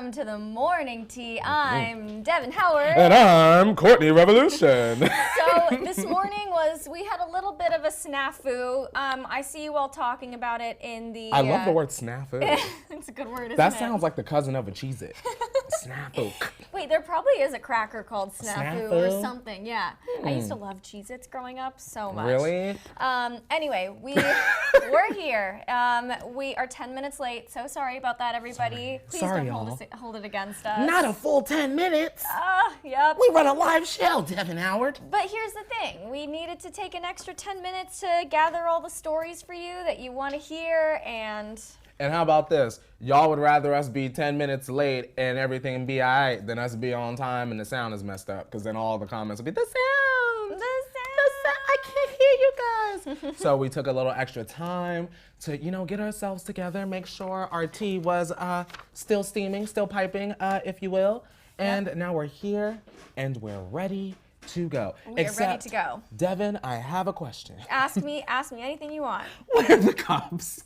welcome to the morning tea. I'm Devin Howard. And I'm Courtney Revolution. So this morning we had a little bit of a snafu. I see you all talking about it in the... I love the word snafu. It's a good word, isn't it? That sounds like the cousin of a Cheez-It. Snafu. Wait, there probably is a cracker called snafu or Snafu? something, yeah. I used to love Cheez-Its growing up so much. Really? Anyway, we're here. We are 10 minutes late. So sorry about that, everybody. Please Sorry, don't hold it against us. Not a full 10 minutes. Yep. We run a live show, Devin Howard. But here's the thing. We needed to take an extra 10 minutes to gather all the stories for you that you want to hear, and how about this? Y'all would rather us be 10 minutes late and everything be all right than us be on time and the sound is messed up, because then all the comments will be, the sound, I can't hear you guys. So we took a little extra time to, get ourselves together, make sure our tea was still steaming, still piping, if you will. And now we're here and we're ready to go. We're ready to go. Devin, I have a question. Ask me anything you want. Where are the cups?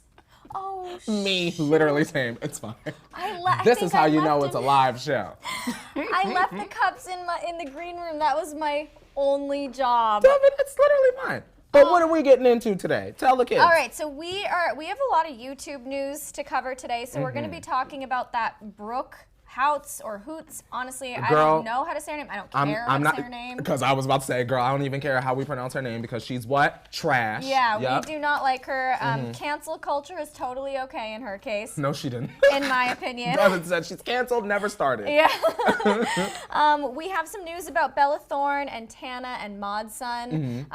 Oh, Me, literally same. It's fine. This is how you know it's a live show. I left the cups in the green room. That was my only job. Devin, it's literally mine. But what are we getting into today? Tell the kids. All right, so we have a lot of YouTube news to cover today. So we're going to be talking about that Brooke Houts or Hoots. Honestly, I don't know how to say her name. I don't care how to say her name. Because I was about to say, girl, I don't even care how we pronounce her name because she's what? Trash. Yeah, we do not like her. Cancel culture is totally okay in her case. No, she didn't. In my opinion. Devin said she's canceled, never started. Yeah. We have some news about Bella Thorne and Tana and Mod Sun.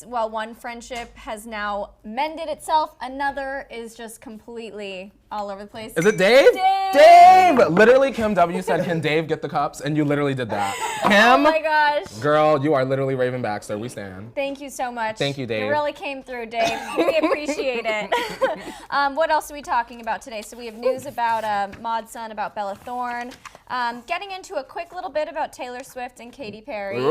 One friendship has now mended itself. Another is just completely all over the place. Is it Dave? Dave! Literally, Kim W said, can Dave get the cups? And you literally did that. Kim? Oh my gosh. Girl, you are literally Raven Baxter. We stand. Thank you so much. Thank you, Dave. You really came through, Dave. We appreciate it. What else are we talking about today? So we have news about Mod Sun, about Bella Thorne. Getting into a quick little bit about Taylor Swift and Katy Perry.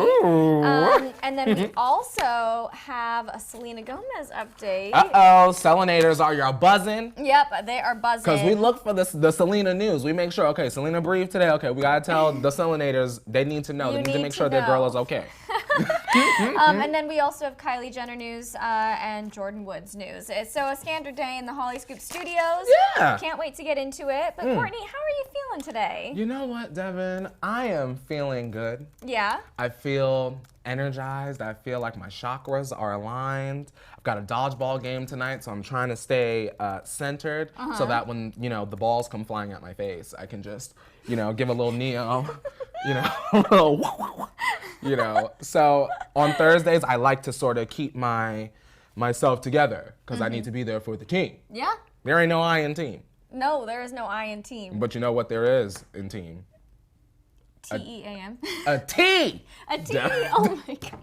And then we also have a Selena Gomez update. Uh-oh, Selenators, are y'all buzzing? Yep, they are buzzing. Because we look for the Selena news. We make sure, okay, Selena breathed today. Okay, we got to tell the Selenators, they need to know. They need to make sure their girl is okay. And then we also have Kylie Jenner news and Jordyn Woods news. So a standard day in the Hollyscoop studios. Yeah. Can't wait to get into it. But Courtney, how are you feeling today? You know what, Devin? I am feeling good. Yeah? I feel energized. I feel like my chakras are aligned. I've got a dodgeball game tonight, so I'm trying to stay centered so that when, the balls come flying at my face, I can just, give a little Neo, So on Thursdays, I like to sort of keep myself together because I need to be there for the team. Yeah? There ain't no I in team. No, there is no I in team. But you know what there is in team? T-E-A-M. A T! A T! Oh my God.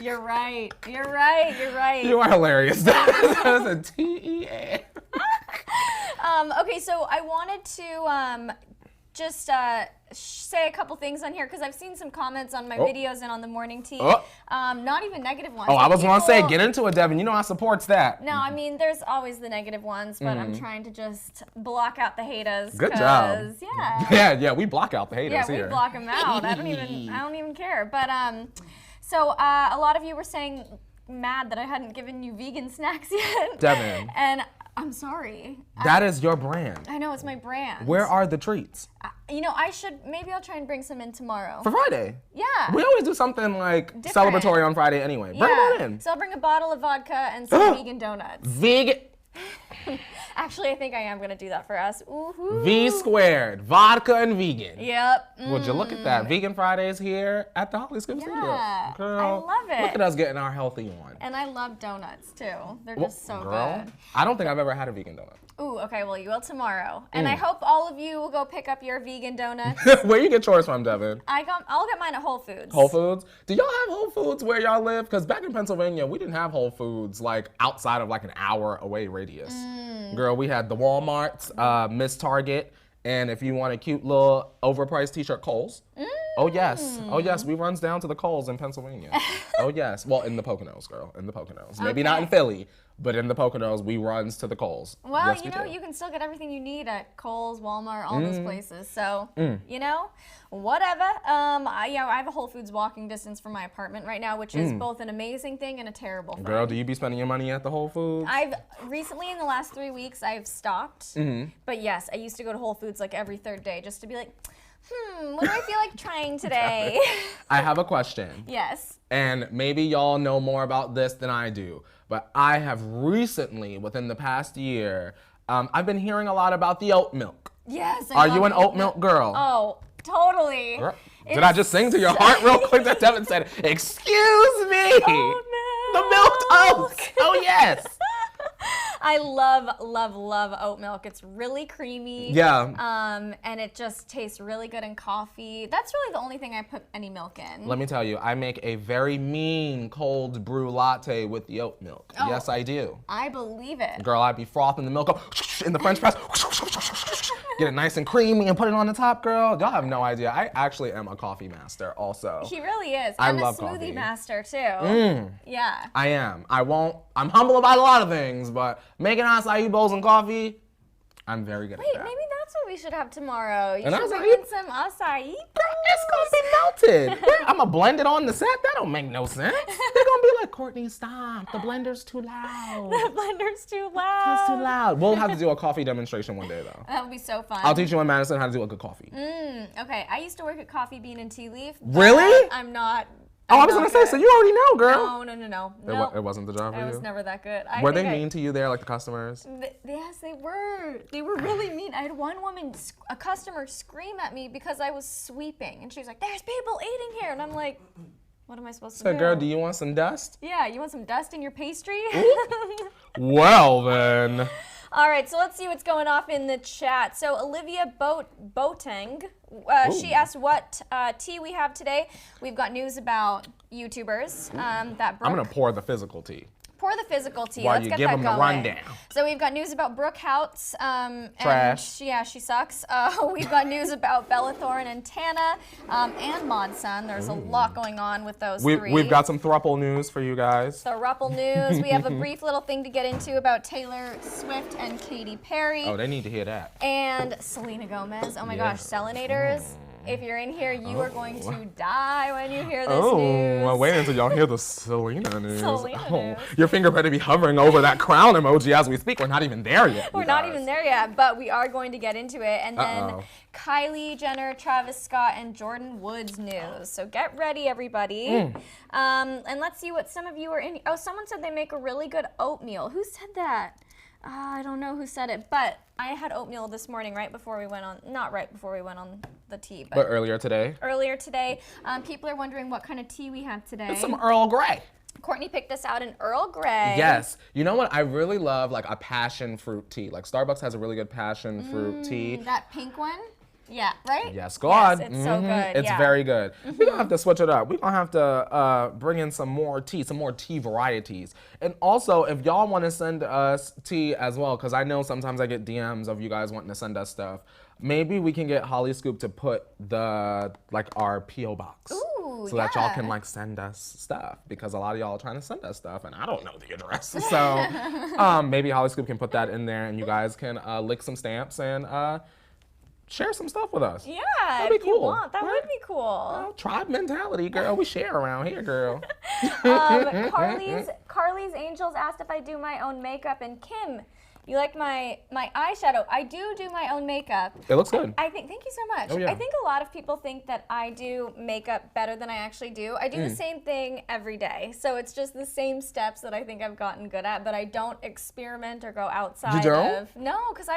You're right. You're right. You are hilarious. That's a T-E-A. Okay, so I wanted to just say a couple things on here because I've seen some comments on my videos and on the morning tea. Not even negative ones. I was going to say, get into it, Devin. You know I supports that. No, I mean, there's always the negative ones, but I'm trying to just block out the haters. Good job. Yeah, we block out the haters here. Yeah, we block them out. I don't even care. But so a lot of you were saying mad that I hadn't given you vegan snacks yet. Devin. And I'm sorry. That is your brand. I know, it's my brand. Where are the treats? Maybe I'll try and bring some in tomorrow. For Friday? Yeah. We always do something like celebratory on Friday anyway. Bring it in. So I'll bring a bottle of vodka and some vegan donuts. Vegan. Actually, I think I am going to do that for us. Ooh-hoo. V squared, vodka and vegan. Yep. Would you look at that? Vegan Fridays here at the Hollyscoop studio. Girl, I love it. Look at us getting our healthy on. And I love donuts too. They're just so good. I don't think I've ever had a vegan donut. Ooh, okay, well, you will tomorrow. And I hope all of you will go pick up your vegan donuts. Where you get yours from, Devin? I'll get mine at Whole Foods. Whole Foods? Do y'all have Whole Foods where y'all live? Because back in Pennsylvania, we didn't have Whole Foods like outside of like an hour away radius. Girl, we had the Walmarts, Miss Target, and if you want a cute little overpriced t-shirt, Kohl's. Oh yes, we runs down to the Kohl's in Pennsylvania. Oh yes, well in the Poconos, girl, in the Poconos. Maybe not in Philly, but in the Poconos, we runs to the Kohl's. Well, yes, you know, you can still get everything you need at Kohl's, Walmart, all those places. So, you know, whatever. I have a Whole Foods walking distance from my apartment right now, which is both an amazing thing and a terrible thing. Girl, do you be spending your money at the Whole Foods? I've recently, in the last 3 weeks, I've stopped. But yes, I used to go to Whole Foods like every third day just to be like, what do I feel like trying today? I have a question. Yes. And maybe y'all know more about this than I do, but I have recently, within the past year, I've been hearing a lot about the oat milk. Yes. Are you an oat milk girl? Oh, totally. Did I just sing to your heart real quick that Devin said, excuse me? Oh, no. The milk oats. Oh, yes. I love oat milk. It's really creamy. Yeah. And it just tastes really good in coffee. That's really the only thing I put any milk in. Let me tell you, I make a very mean cold brew latte with the oat milk. Oh, yes, I do. I believe it. Girl, I'd be frothing the milk up in the French press. Get it nice and creamy and put it on the top, girl. Y'all have no idea. I actually am a coffee master also. He really is. I I'm love a smoothie coffee. master too. Yeah. I am. I'm humble about a lot of things, but making acai bowls and coffee, I'm very good at that. Maybe that's what we should have tomorrow. You An should acai? bring in some acai. It's gonna be melted. I'm gonna blend it on the set. That don't make no sense. They're gonna be like, Courtney, stop. The blender's too loud. The blender's too loud. It's too loud. We'll have to do a coffee demonstration one day though. That would be so fun. I'll teach you in Maddison how to do a good coffee. Okay, I used to work at Coffee Bean and Tea Leaf. Really? I'm not. Oh, I was gonna say, so you already know, girl. No. It wasn't the job for I you? was never that good. Were they mean to you there, like the customers? Yes, they were. They were really mean. I had one woman, a customer, scream at me because I was sweeping. And she was like, there's people eating here. And I'm like, what am I supposed to do? So, girl, do you want some dust? Yeah, you want some dust in your pastry? Well, then. All right, so let's see what's going off in the chat. So Olivia Boateng, she asked what tea we have today. We've got news about YouTubers. That Brooke, I'm going to pour the physical tea. Pour the physical tea. While Let's you get give that them going. the rundown. So we've got news about Brooke Houts. Trash. And she sucks. We've got news about Bella Thorne and Tana and Mod Sun. There's a lot going on with those three. We've got some throuple news for you guys. Throuple news. We have a brief little thing to get into about Taylor Swift and Katy Perry. Oh, they need to hear that. And Selena Gomez. Oh my Yeah. gosh, Selenators. If you're in here, you are going to die when you hear this Oh, news. well, wait until y'all hear the Selena news. Selena news. Your finger better be hovering over that crown emoji as we speak. We're not even there yet. We're not even there yet, but we are going to get into it. And then Kylie Jenner, Travis Scott, and Jordyn Woods news. So get ready, everybody. And let's see what some of you are in. Oh, someone said they make a really good oatmeal. Who said that? I don't know who said it, but I had oatmeal this morning right before we went on, not right before we went on the tea, But earlier today? Earlier today. People are wondering what kind of tea we have today. It's some Earl Grey. Courtney picked us out an Earl Grey. Yes. You know what? I really love like a passion fruit tea. Like Starbucks has a really good passion fruit tea. That pink one? Yeah, right? Yes, God. Yes, it's so good. It's very good. We're gonna have to switch it up. We're gonna have to bring in some more tea varieties. And also, if y'all want to send us tea as well, because I know sometimes I get DMs of you guys wanting to send us stuff. Maybe we can get Hollyscoop to put our P.O. box. Ooh, so that y'all can send us stuff, because a lot of y'all are trying to send us stuff and I don't know the address. So maybe Hollyscoop can put that in there and you guys can lick some stamps and share some stuff with us. Yeah, that'd be if cool. you want. That would be cool. Well, tribe mentality, girl. We share around here, girl. Carly's Angels asked if I do my own makeup, and Kim, you like my eyeshadow? I do my own makeup. It looks good. Thank you so much. Oh, yeah. I think a lot of people think that I do makeup better than I actually do. I do the same thing every day. So it's just the same steps that I think I've gotten good at, but I don't experiment or go outside You don't? of. No, because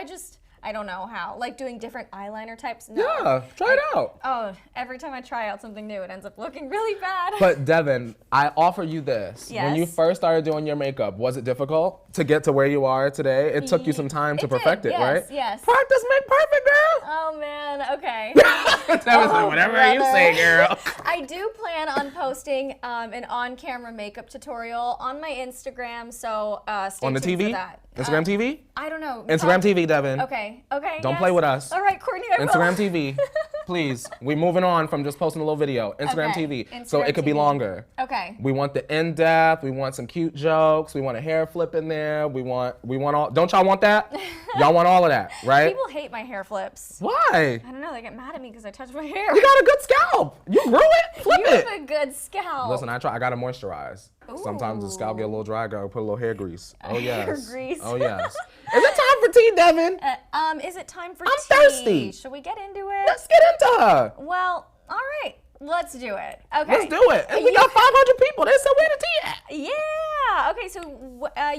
I don't know how. Like doing different eyeliner types? No. Yeah, try it out. Oh, every time I try out something new, it ends up looking really bad. But Devin, I offer you this. Yes? When you first started doing your makeup, was it difficult to get to where you are today? It took you some time to perfect it, right? Yes. Practice make perfect, girl. Oh man, okay. Devin's like, whatever you say, girl. I do plan on posting an on-camera makeup tutorial on my Instagram, so stay On the tuned TV? for that. Instagram TV? I don't know. Instagram TV, Devin. Okay. Don't play with us. All right, Courtney, I will. Instagram TV. Please, we moving on from just posting a little video. Instagram Okay, TV, so Instagram it could be TV. longer. Okay. We want the in-depth. We want some cute jokes. We want a hair flip in there. We want all. Don't y'all want that? Y'all want all of that, right? People hate my hair flips. Why? I don't know. They get mad at me because I touch my hair. You got a good scalp. You grew it. Flip You it. have a good scalp. Listen, I gotta moisturize. Sometimes the scalp get a little dry. I gotta put a little hair grease. Oh yes. Hair grease. Oh yes. Is it time for tea, Devin? Is it time for I'm tea? thirsty. Should we get into it? Let's get into her. Well, all right. Let's do it. Okay. Let's do it. And we got 500 people. They said where the tea at? Yeah. Okay. So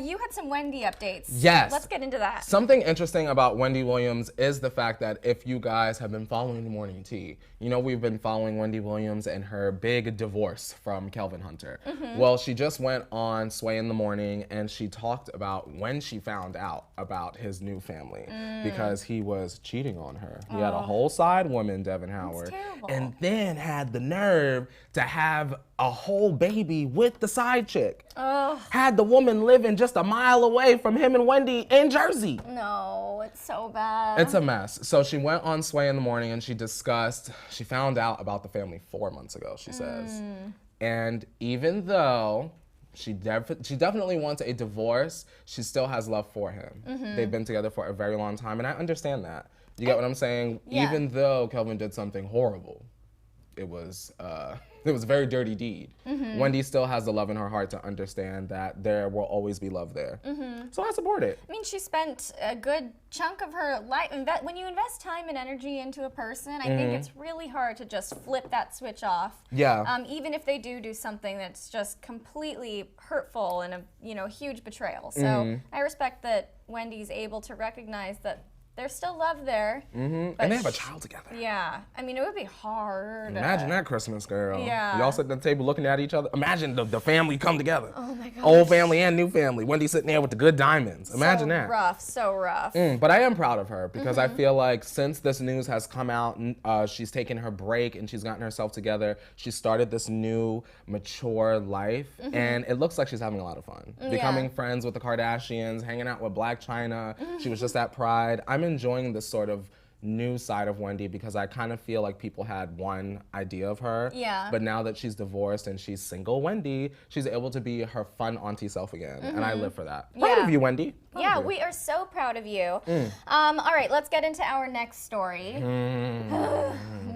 you had some Wendy updates. Yes. Let's get into that. Something interesting about Wendy Williams is the fact that if you guys have been following the morning tea, you know we've been following Wendy Williams and her big divorce from Kelvin Hunter. Well, she just went on Sway in the Morning and she talked about when she found out about his new family because he was cheating on her. He had a whole side woman, Devin Howard, terrible. and then had the nerve to have a whole baby with the side chick. Had the woman living just a mile away from him and Wendy in Jersey. No, it's so bad. It's a mess. So she went on Sway in the Morning and she found out about the family 4 months ago, she says. And even though she definitely wants a divorce, she still has love for him. They've been together for a very long time, and I understand that. You get what I'm saying? Yeah. Even though Kelvin did something horrible, it was a very dirty deed. Wendy still has the love in her heart to understand that there will always be love there. So I support it. I mean, she spent a good chunk of her life. When you invest time and energy into a person, I think it's really hard to just flip that switch off. Yeah. Even if they do something that's just completely hurtful and a huge betrayal. So I respect that Wendy's able to recognize that there's still love there. And they have a child together. Yeah. I mean, it would be hard. Imagine that Christmas, girl. Yeah. Y'all sitting at the table looking at each other. Imagine the family come together. Oh my gosh. Old family and new family. Wendy sitting there with the good diamonds. Imagine that. So rough. But I am proud of her because I feel like since this news has come out, she's taken her break and she's gotten herself together. She started this new, mature life, and it looks like she's having a lot of fun. Becoming friends with the Kardashians, hanging out with Black China. She was just at Pride. I'm enjoying this sort of new side of Wendy because I kind of feel like people had one idea of her. Yeah. But now that she's divorced and she's single Wendy, she's able to be her fun auntie self again. And I live for that. Proud of you, Wendy. Proud Yeah, of you. we are so proud of you. All right, let's get into our next story.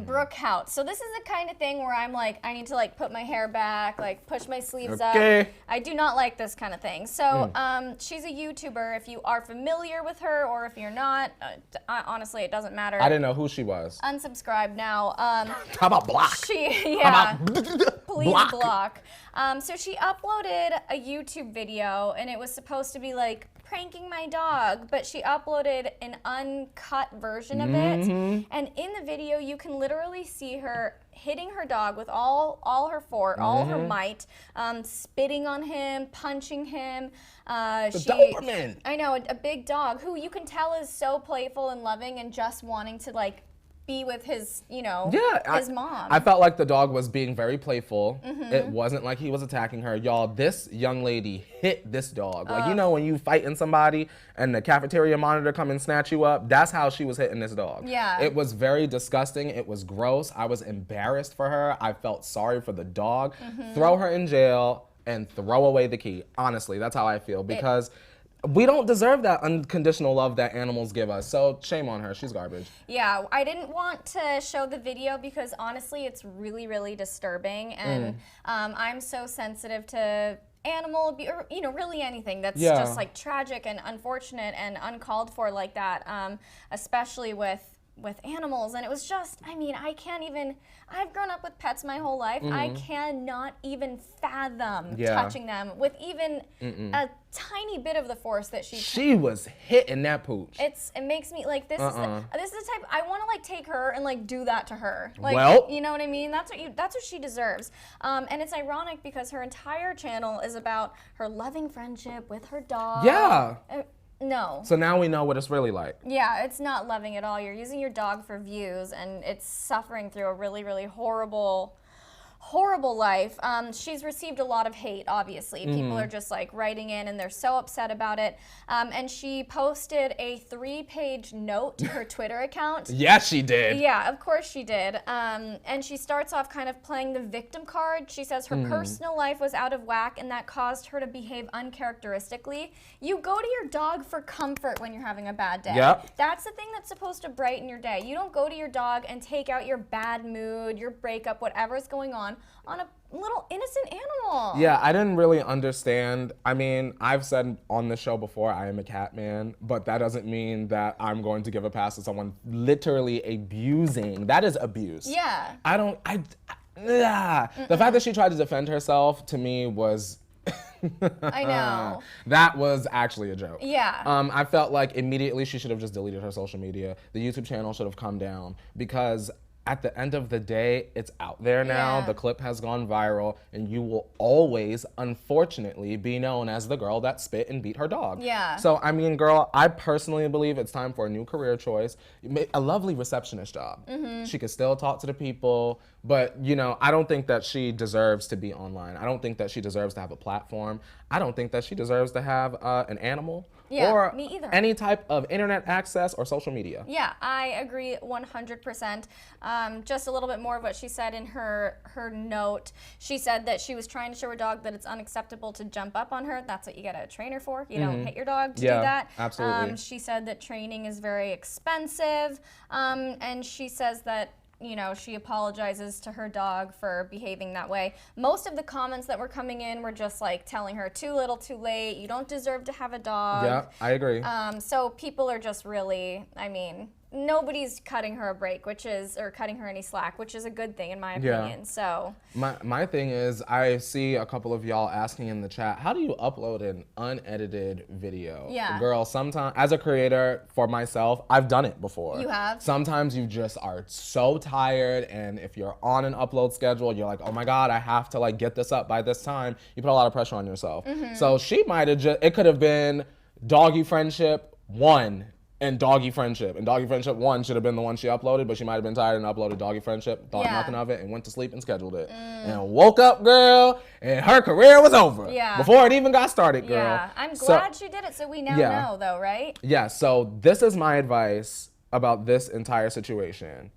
Brooke Houts. So this is the kind of thing where I'm like, I need to like put my hair back, like push my sleeves up. I do not like this kind of thing. So she's a YouTuber. If you are familiar with her or if you're not, honestly, it doesn't matter. I didn't know who she was. Unsubscribe now. How about block? Yeah. How about Please block. So she uploaded a YouTube video and it was supposed to be like pranking my dog, but she uploaded an uncut version of it. And in the video, you can literally see her hitting her dog with all her might, spitting on him, punching him. Doberman. I know, a big dog who you can tell is so playful and loving and just wanting to like be with his, his mom. I felt like the dog was being very playful. It wasn't like he was attacking her. Y'all, this young lady hit this dog. Like, when you fighting somebody and the cafeteria monitor come and snatch you up, that's how she was hitting this dog. Yeah. It was very disgusting. It was gross. I was embarrassed for her. I felt sorry for the dog. Throw her in jail and throw away the key. Honestly, that's how I feel because we don't deserve that unconditional love that animals give us. So shame on her. She's garbage. Yeah, I didn't want to show the video because honestly, it's really, really disturbing. And I'm so sensitive to animal abuse, or, really anything that's just like tragic and unfortunate and uncalled for like that, especially with animals. And it was just, I can't even, I've grown up with pets my whole life. I cannot even fathom touching them with even a tiny bit of the force that she was hitting that pooch. It makes me like this is the type I want to like take her and like do that to her. Like, well, you know what I mean? That's what she deserves. And it's ironic because her entire channel is about her loving friendship with her dog. Yeah. No. So now we know what it's really like. Yeah, it's not loving at all. You're using your dog for views and it's suffering through a really, really horrible horrible life. She's received a lot of hate, obviously. People are just like writing in and they're so upset about it. And she posted a 3-page note to her Twitter account. Yes, she did. Yeah, of course she did. And she starts off kind of playing the victim card. She says her personal life was out of whack and that caused her to behave uncharacteristically. You go to your dog for comfort when you're having a bad day. Yep. That's the thing that's supposed to brighten your day. You don't go to your dog and take out your bad mood, your breakup, whatever's going on a little innocent animal. Yeah, I didn't really understand. I mean, I've said on the show before, I am a cat man, but that doesn't mean that I'm going to give a pass to someone literally abusing. That is abuse. Yeah. The fact that she tried to defend herself to me was I know. That was actually a joke. Yeah. I felt like immediately she should have just deleted her social media. The YouTube channel should have come down because at the end of the day, it's out there now. Yeah. The clip has gone viral, and you will always, unfortunately, be known as the girl that spit and beat her dog. Yeah. So, I mean, girl, I personally believe it's time for a new career choice. A lovely receptionist job. She could still talk to the people, but, you know, I don't think that she deserves to be online. I don't think that she deserves to have a platform. I don't think that she deserves to have an animal. Yeah, or me either. Any type of internet access or social media. Yeah, I agree 100%. Just a little bit more of what she said in her note. She said that she was trying to show her dog that it's unacceptable to jump up on her. That's what you get a trainer for. You don't hit your dog to do that. Absolutely. She said that training is very expensive. And she says that, you know, she apologizes to her dog for behaving that way. Most of the comments that were coming in were just like telling her too little, too late. You don't deserve to have a dog. Yeah, I agree. So people are just really, I mean, nobody's cutting her a break, or cutting her any slack, which is a good thing in my opinion. Yeah. So my thing is, I see a couple of y'all asking in the chat, how do you upload an unedited video? Yeah. Girl, sometimes as a creator for myself, I've done it before. You have? Sometimes you just are so tired, and if you're on an upload schedule, you're like, oh my God, I have to like get this up by this time. You put a lot of pressure on yourself. So she might have it could have been Doggy Friendship 1 and Doggy Friendship. And Doggy Friendship 1 should have been the one she uploaded, but she might have been tired and uploaded Doggy Friendship, thought nothing of it, and went to sleep and scheduled it. And woke up, girl, and her career was over. Yeah. Before it even got started, girl. yeah, I'm glad she did it, so we now know though, right? Yeah, so this is my advice about this entire situation.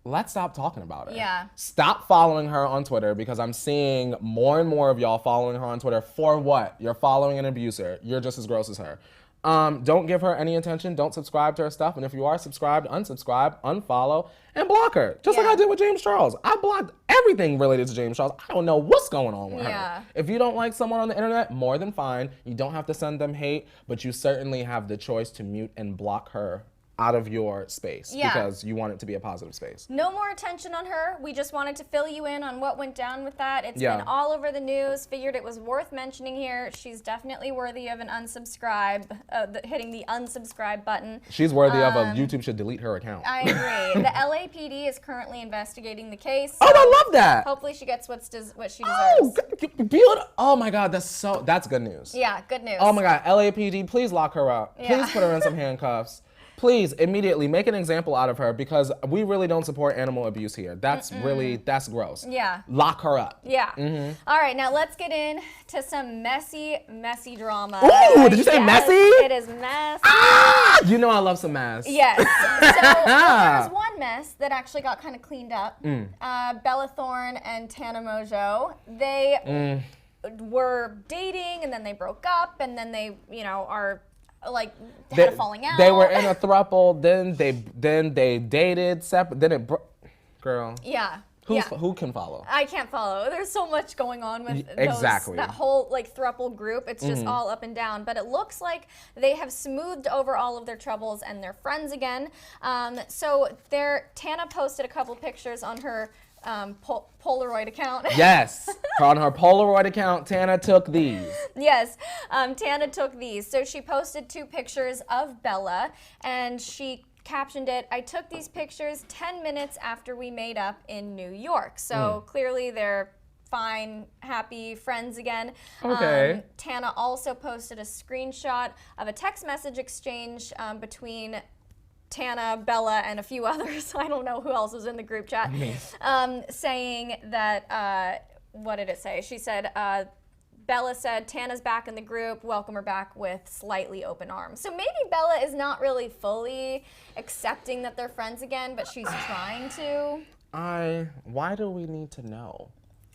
Let's stop talking about it. Yeah. Stop following her on Twitter, because I'm seeing more and more of y'all following her on Twitter. For what? You're following an abuser. You're just as gross as her. Don't give her any attention. Don't subscribe to her stuff. And if you are subscribed, unsubscribe, unfollow, and block her. Just like I did with James Charles. I blocked everything related to James Charles. I don't know what's going on with her. If you don't like someone on the internet, more than fine. You don't have to send them hate, but you certainly have the choice to mute and block her out of your space because you want it to be a positive space. No more attention on her. We just wanted to fill you in on what went down with that. It's been all over the news. Figured it was worth mentioning here. She's definitely worthy of an unsubscribe, hitting the unsubscribe button. She's worthy of a YouTube should delete her account. I agree. The LAPD is currently investigating the case. Oh, I love that. Hopefully she gets what she deserves. Oh my God, that's good news. Yeah, good news. Oh my God, LAPD, please lock her up. Please put her in some handcuffs. Please, immediately, make an example out of her, because we really don't support animal abuse here. That's that's gross. Yeah. Lock her up. Yeah. All right, now let's get into some messy drama. Ooh, did you say messy? It is messy. Ah, you know I love some mess. Yes. So there was one mess that actually got kind of cleaned up. Bella Thorne and Tana Mongeau, they were dating, and then they broke up, and then they, are like had a falling out. They were in a throuple, then they dated separate, then it girl. Yeah. Who can follow? I can't follow. There's so much going on with that whole like throuple group. It's just all up and down. But it looks like they have smoothed over all of their troubles and they're friends again. So Tana posted a couple pictures on her Polaroid account. Yes, on her Polaroid account, Tana took these. Yes, Tana took these. So she posted 2 pictures of Bella, and she captioned it, "I took these pictures 10 minutes after we made up in New York." So clearly they're fine, happy, friends again. Okay. Tana also posted a screenshot of a text message exchange between Tana, Bella, and a few others, I don't know who else was in the group chat, saying that, what did it say? She said, Bella said, Tana's back in the group, welcome her back with slightly open arms. So maybe Bella is not really fully accepting that they're friends again, but she's trying to. Why do we need to know?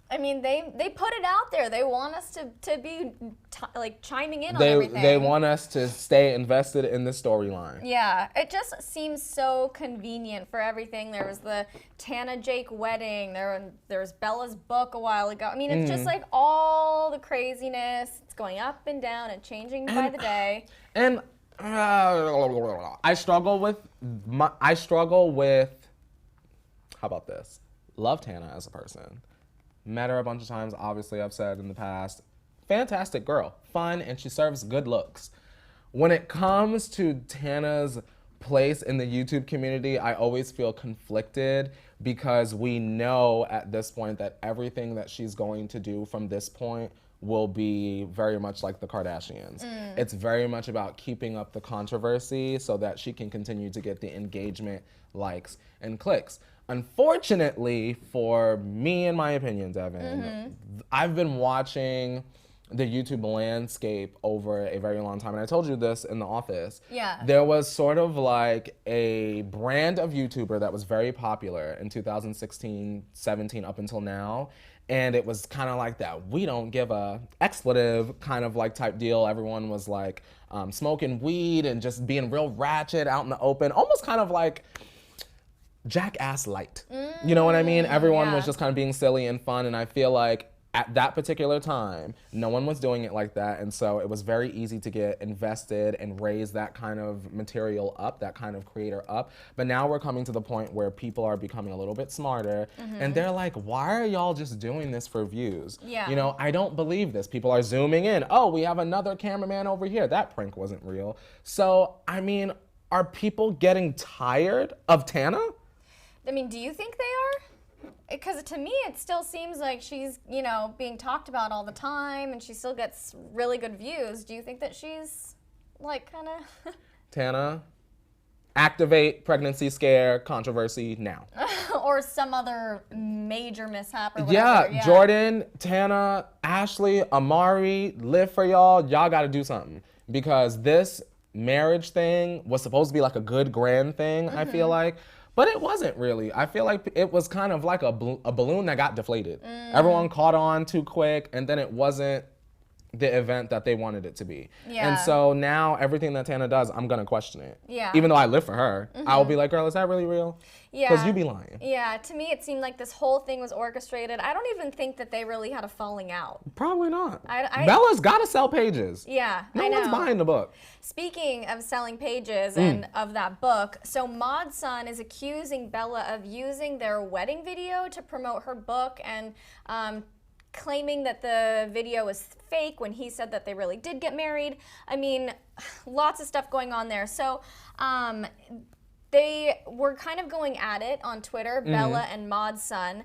I mean, they put it out there. They want us to be like chiming in on everything. They want us to stay invested in the storyline. Yeah, it just seems so convenient for everything. There was the Tana Jake wedding. There was Bella's book a while ago. I mean, it's just like all the craziness. It's going up and down and changing by the day. And I struggle with. How about this? Love Tana as a person. Met her a bunch of times, obviously I've said in the past. Fantastic girl, fun, and she serves good looks. When it comes to Tana's place in the YouTube community, I always feel conflicted because we know at this point that everything that she's going to do from this point will be very much like the Kardashians. It's very much about keeping up the controversy so that she can continue to get the engagement, likes, and clicks. Unfortunately for me and my opinion, Devin, I've been watching the YouTube landscape over a very long time. And I told you this in the office. Yeah. There was sort of like a brand of YouTuber that was very popular in 2016, 17 up until now. And it was kind of like that we don't give a expletive kind of like type deal. Everyone was like smoking weed and just being real ratchet out in the open, almost kind of like Jackass light. You know what I mean? Everyone was just kind of being silly and fun, and I feel like at that particular time, no one was doing it like that, and so it was very easy to get invested and raise that kind of material up, that kind of creator up. But now we're coming to the point where people are becoming a little bit smarter, and they're like, why are y'all just doing this for views? Yeah. You know, I don't believe this. People are zooming in. Oh, we have another cameraman over here. That prank wasn't real. So, I mean, are people getting tired of Tana? I mean, do you think they are? Because to me, it still seems like she's, you know, being talked about all the time and she still gets really good views. Do you think that she's, like, kind of... Tana, activate pregnancy scare controversy now. Or some other major mishap or Yeah, whatever. Yeah, Jordyn, Tana, Ashley, Amari, live for y'all. Y'all got to do something. Because this marriage thing was supposed to be like a good, grand thing, I feel like. But it wasn't really. I feel like it was kind of like a balloon that got deflated. Everyone caught on too quick, and then it wasn't the event that they wanted it to be. Yeah. And so now everything that Tana does, I'm going to question it. Yeah. Even though I live for her, I'll be like, girl, is that really real? Yeah. Because you be lying. Yeah, to me it seemed like this whole thing was orchestrated. I don't even think that they really had a falling out. Probably not. Bella's got to sell pages. Yeah, No one's buying the book. Speaking of selling pages and of that book, so Mod Sun is accusing Bella of using their wedding video to promote her book and claiming that the video was fake when he said that they really did get married. I mean, lots of stuff going on there. So they were kind of going at it on Twitter, Bella and Mod Sun.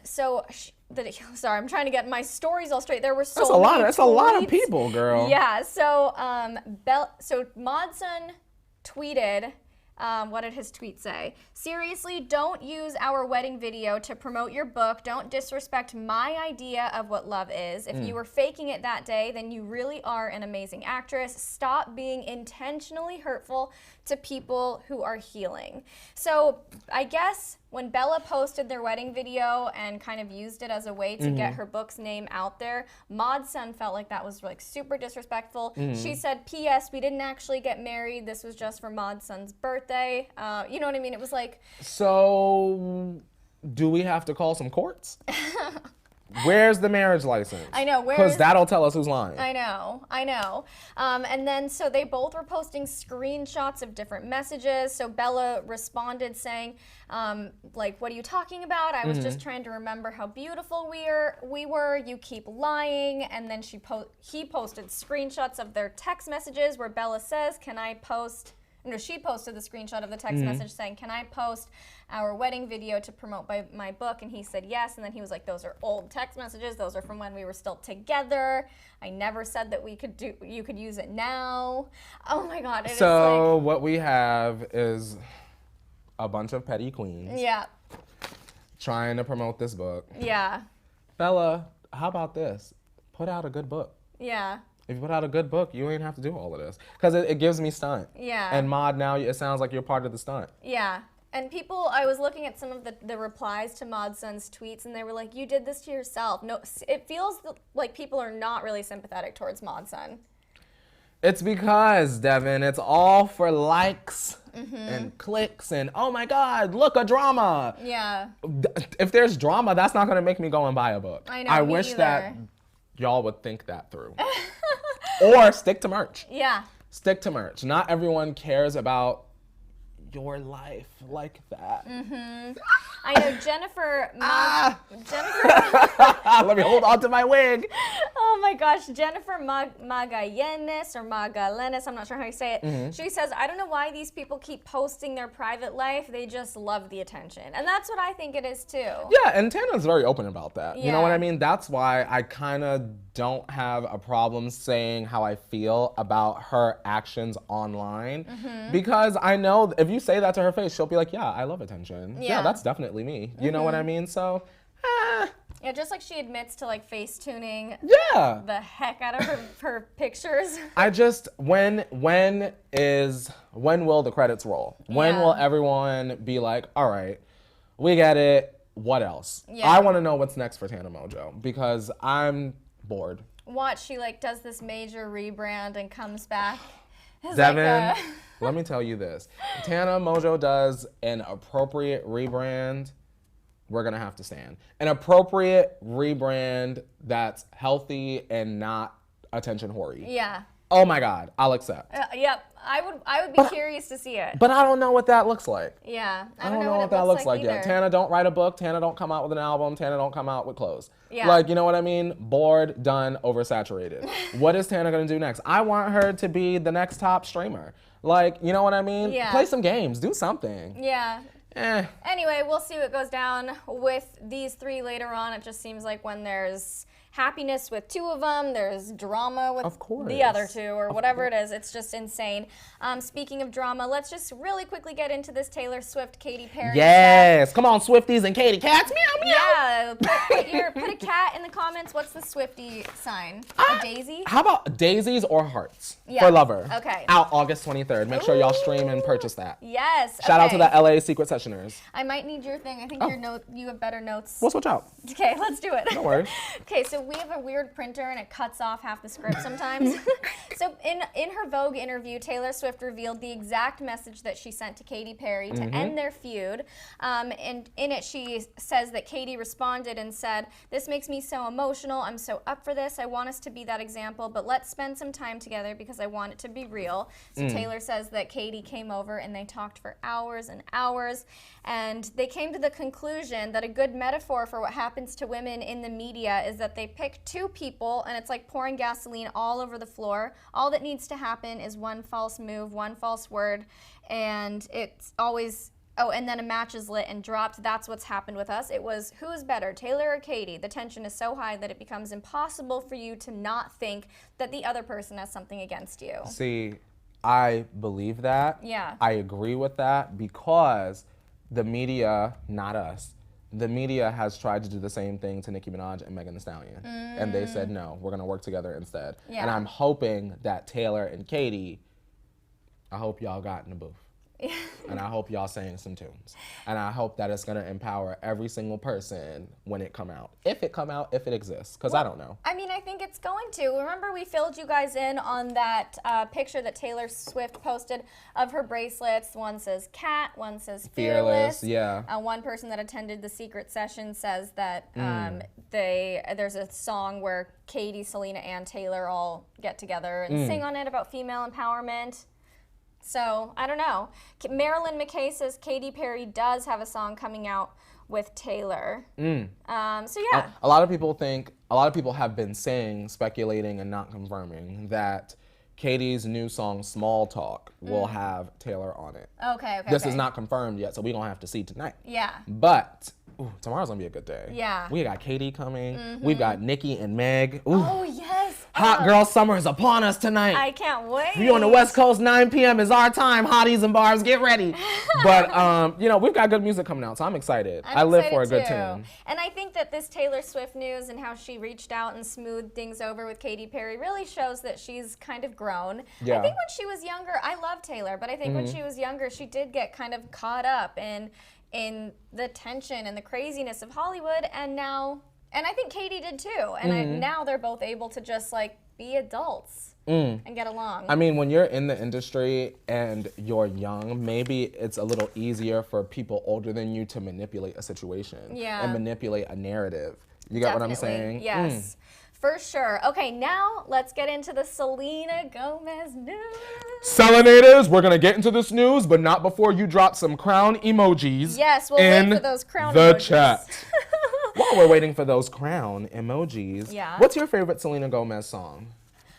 Sorry, I'm trying to get my stories all straight. There were so many That's a lot of people, girl. Yeah, so Mod Sun tweeted, what did his tweet say? Seriously, don't use our wedding video to promote your book. Don't disrespect my idea of what love is. If you were faking it that day, then you really are an amazing actress. Stop being intentionally hurtful to people who are healing. So I guess when Bella posted their wedding video and kind of used it as a way to get her book's name out there, Mod Sun felt like that was like super disrespectful. She said, P.S. we didn't actually get married. This was just for Mod Sun's birthday. You know what I mean? It was like... So, do we have to call some courts? Where's the marriage license? I know. Because that'll tell us who's lying. I know. And then, so they both were posting screenshots of different messages. So Bella responded saying, like, what are you talking about? I was just trying to remember how beautiful we were. You keep lying. And then he posted screenshots of their text messages where Bella says, can I post No, she posted the screenshot of the text message saying, "Can I post our wedding video to promote my book?" And he said yes. And then he was like, "Those are old text messages. Those are from when we were still together. I never said that you could use it now." Oh my God. It so what we have is a bunch of petty queens. Yeah. Trying to promote this book. Yeah. Bella, how about this? Put out a good book. Yeah. If you put out a good book, you ain't have to do all of this. Because it gives me stunt. Yeah. And Mod, now it sounds like you're part of the stunt. Yeah. And people, I was looking at some of the replies to Mod Sun's tweets, and they were like, "You did this to yourself." No, it feels like people are not really sympathetic towards Mod Sun. It's because, Devin, it's all for likes and clicks and, oh my God, look, a drama. Yeah. If there's drama, that's not going to make me go and buy a book. I know, I me wish either. that y'all would think that through. Or stick to merch. Yeah. Stick to merch. Not everyone cares about your life like that. I know Jennifer. Let me hold on to my wig. Oh my gosh, Jennifer Magallanes or Magallanes, I'm not sure how you say it. She says, "I don't know why these people keep posting their private life. They just love the attention." And that's what I think it is too. Yeah, and Tana's very open about that. You know Yeah. what I mean? That's why I kind of don't have a problem saying how I feel about her actions online. Because I know if you say that to her face, she'll be like, "Yeah, I love attention. Yeah, that's definitely me." You know what I mean? So, Yeah, just like she admits to like face tuning yeah. the heck out of her pictures. I just when will the credits roll? When Yeah. will everyone be like, "All right, we get it. What else?" Yeah. I want to know what's next for Tana Mongeau because I'm bored. Watch, she like does this major rebrand and comes back. It's Devin, like let me tell you this. Tana Mongeau does an appropriate rebrand. We're going to have to stand. An appropriate rebrand that's healthy and not attention whore-y. yeah. Oh my God, I'll accept. Yep. I would be curious to see it. But I don't know what that looks like. Yeah. I don't know what that looks like yet. Tana don't write a book. Tana don't come out with an album. Tana don't come out with clothes. Yeah. Like, you know what I mean? Bored, done, oversaturated. What is Tana gonna do next? I want her to be the next top streamer. Like, you know what I mean? Yeah. Play some games. Do something. Yeah. Eh. Anyway, we'll see what goes down with these three later on. It just seems like when there's happiness with two of them, there's drama with the other two, or whatever it is. It's just insane. Speaking of drama, let's just really quickly get into this Taylor Swift, Katy Perry. Yes. Come on, Swifties and Katy Cats. Meow, meow. Yeah. Put a cat in the comments. What's the Swiftie sign? A daisy? How about daisies or hearts Yeah. for Lover? Okay. Out August 23rd. Make sure y'all stream and purchase that. Yes. Shout out to okay. the LA Secret Sessioners. I might need your thing. I think you have better notes. We'll switch out. Okay, let's do it. No worries. Okay, so we have a weird printer and it cuts off half the script sometimes. So in her Vogue interview, Taylor Swift revealed the exact message that she sent to Katy Perry to end their feud. And in it, she says that Katy responded and said, "This makes me so emotional. I'm so up for this. I want us to be that example, but let's spend some time together because I want it to be real." So Taylor says that Katy came over and they talked for hours and hours. And they came to the conclusion that a good metaphor for what happens to women in the media is that they pick two people and it's like pouring gasoline all over the floor. All that needs to happen is one false move, one false word, and it's always, oh, and then a match is lit and dropped. That's what's happened with us. It was, who is better, Taylor or Katy? The tension is so high that it becomes impossible for you to not think that the other person has something against you. See, I believe that. Yeah. I agree with that because the media, not us, the media has tried to do the same thing to Nicki Minaj and Megan Thee Stallion. And they said, no, we're going to work together instead. Yeah. And I'm hoping that Taylor and Katy, I hope y'all got in the booth. And I hope y'all sang some tunes. And I hope that it's going to empower every single person when it come out. If it come out, if it exists, because I don't know. I mean, I think it's going to. Remember we filled you guys in on that picture that Taylor Swift posted of her bracelets. One says cat, one says fearless. Yeah. One person that attended the secret session says that there's a song where Katy, Selena, and Taylor all get together and sing on it about female empowerment. So, I don't know. Marilyn McKay says Katy Perry does have a song coming out with Taylor. So, yeah. A lot of people have been saying, speculating, and not confirming that Katy's new song, Small Talk, will have Taylor on it. Okay. This is not confirmed yet, so we don't have to see tonight. Yeah. But tomorrow's gonna be a good day. Yeah. We got Katy coming. We've got Nicki and Meg. Oh, yes. Hot girl summer is upon us tonight. I can't wait. If you're on the West Coast, 9 p.m. is our time. Hotties and bars, get ready. But, we've got good music coming out, so I'm excited. I live for a good tune. And I think that this Taylor Swift news and how she reached out and smoothed things over with Katy Perry really shows that she's kind of grown. Yeah. I think when she was younger, I love Taylor, but I think when she was younger, she did get kind of caught up in the tension and the craziness of Hollywood, and I think Katy did too. And now they're both able to just like be adults and get along. I mean, when you're in the industry and you're young, maybe it's a little easier for people older than you to manipulate a situation and manipulate a narrative. You got what I'm saying? Yes. For sure. Okay, now let's get into the Selena Gomez news. Selenators, we're going to get into this news, but not before you drop some crown emojis. Yes, we'll wait for those crown the emojis. chat. While we're waiting for those crown emojis, what's your favorite Selena Gomez song?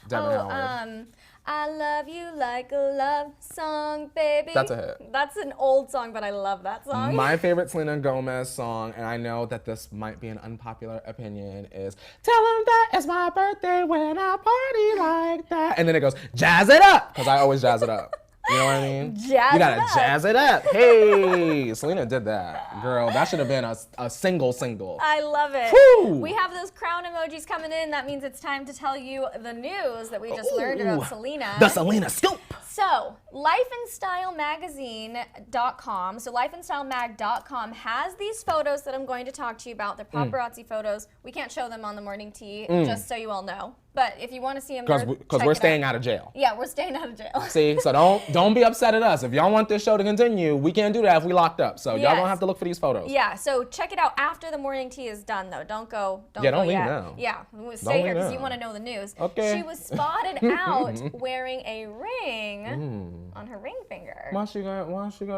Devin Howard. I love you like a love song, baby. That's a hit. That's an old song, but I love that song. My favorite Selena Gomez song, and I know that this might be an unpopular opinion, is Tell Him That It's My Birthday When I Party Like That. And then it goes, jazz it up, because I always jazz it up. You know what I mean? Jazz you gotta it up. jazz it up. Hey, Selena did that. Girl, that should have been a single. I love it. Woo! We have those crown emojis coming in. That means it's time to tell you the news that we just learned about Selena. The Selena Scoop. So, lifeandstylemagazine.com, so lifeandstylemag.com has these photos that I'm going to talk to you about. They're paparazzi photos. We can't show them on the morning tea, just so you all know. But if you want to see them, because we're staying out of jail. Yeah, we're staying out of jail. See, so don't be upset at us. If y'all want this show to continue, we can't do that if we locked up. So y'all gonna have to look for these photos. Yeah, so check it out after the morning tea is done, though. Don't go leave yet. now. Yeah, stay here because you want to know the news. Okay. She was spotted out wearing a ring on her ring finger. Why she got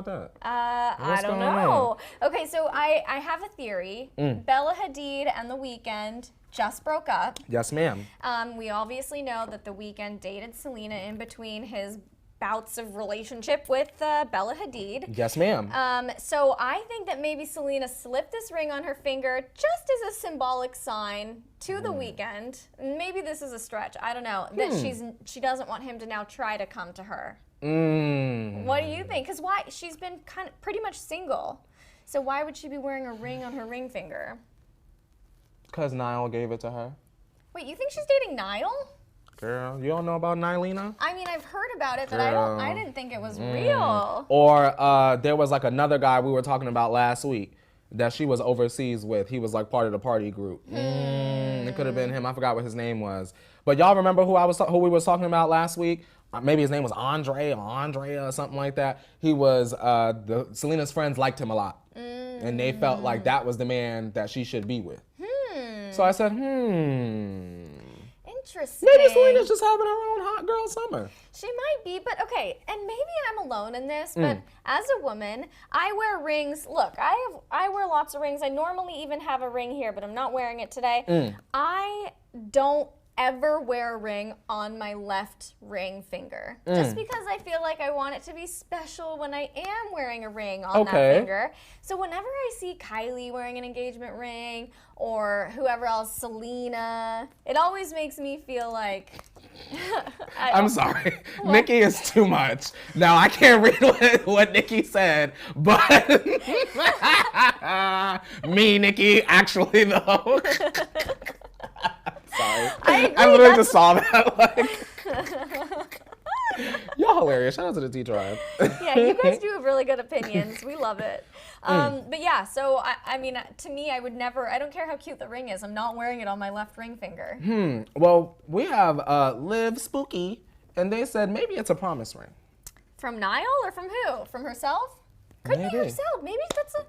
that? I don't know. Okay, so I have a theory. Bella Hadid and The Weeknd just broke up. Yes, ma'am. We obviously know that The Weeknd dated Selena in between his bouts of relationship with Bella Hadid. Yes, ma'am. So I think that maybe Selena slipped this ring on her finger just as a symbolic sign to The Weeknd. Maybe this is a stretch. I don't know. That she doesn't want him to now try to come to her. What do you think? Because she's been pretty much single. So why would she be wearing a ring on her ring finger? Because Niall gave it to her. Wait, you think she's dating Niall? Girl, you don't know about Nylena? I mean, I've heard about it, but I didn't think it was real. Or there was like another guy we were talking about last week that she was overseas with. He was like part of the party group. It could have been him. I forgot what his name was. But y'all remember who we was talking about last week? Maybe his name was Andre or Andrea or something like that. He was, Selena's friends liked him a lot. And they felt like that was the man that she should be with. So I said, Interesting. Maybe Selena's just having her own hot girl summer. She might be, but okay, and maybe I'm alone in this, but as a woman, I wear rings. Look, I wear lots of rings. I normally even have a ring here, but I'm not wearing it today. I don't ever wear a ring on my left ring finger. Just because I feel like I want it to be special when I am wearing a ring on that finger. So whenever I see Kylie wearing an engagement ring or whoever else, Selena, it always makes me feel like... I'm sorry. Nikki is too much. Now, I can't read what Nikki said, but me, Nikki, actually, though. Sorry. I literally just saw that. Like, y'all hilarious. Shout out to the T-Tribe. Yeah, you guys do have really good opinions. We love it. But yeah, so I mean, to me, I don't care how cute the ring is. I'm not wearing it on my left ring finger. Well, we have Liv Spooky, and they said maybe it's a promise ring. From Niall or from who? From herself? Could be herself. Maybe that's a...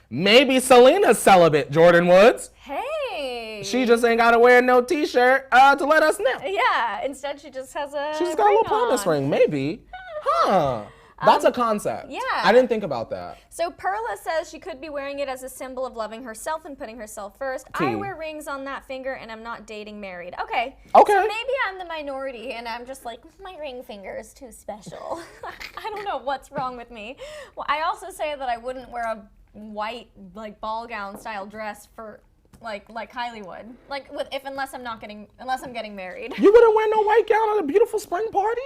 Maybe Selena's celibate, Jordyn Woods. Hey. She just ain't gotta wear no T-shirt to let us know. Yeah, instead she just has a She's got a little promise ring, maybe. Huh. That's a concept. Yeah. I didn't think about that. So Perla says she could be wearing it as a symbol of loving herself and putting herself first. I wear rings on that finger and I'm not dating married. Okay. Okay. So maybe I'm the minority and I'm just like, my ring finger is too special. I don't know what's wrong with me. Well, I also say that I wouldn't wear a white, like, ball gown style dress for like Kylie would. Like, unless I'm getting married. You wouldn't wear no white gown at a beautiful spring party?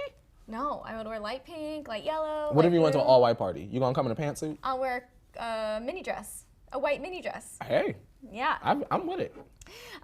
No, I would wear light pink, light yellow. What light if you went to blue. an all-white party? You gonna come in a pantsuit? I'll wear a mini dress, a white mini dress. Hey, Yeah. I'm with it.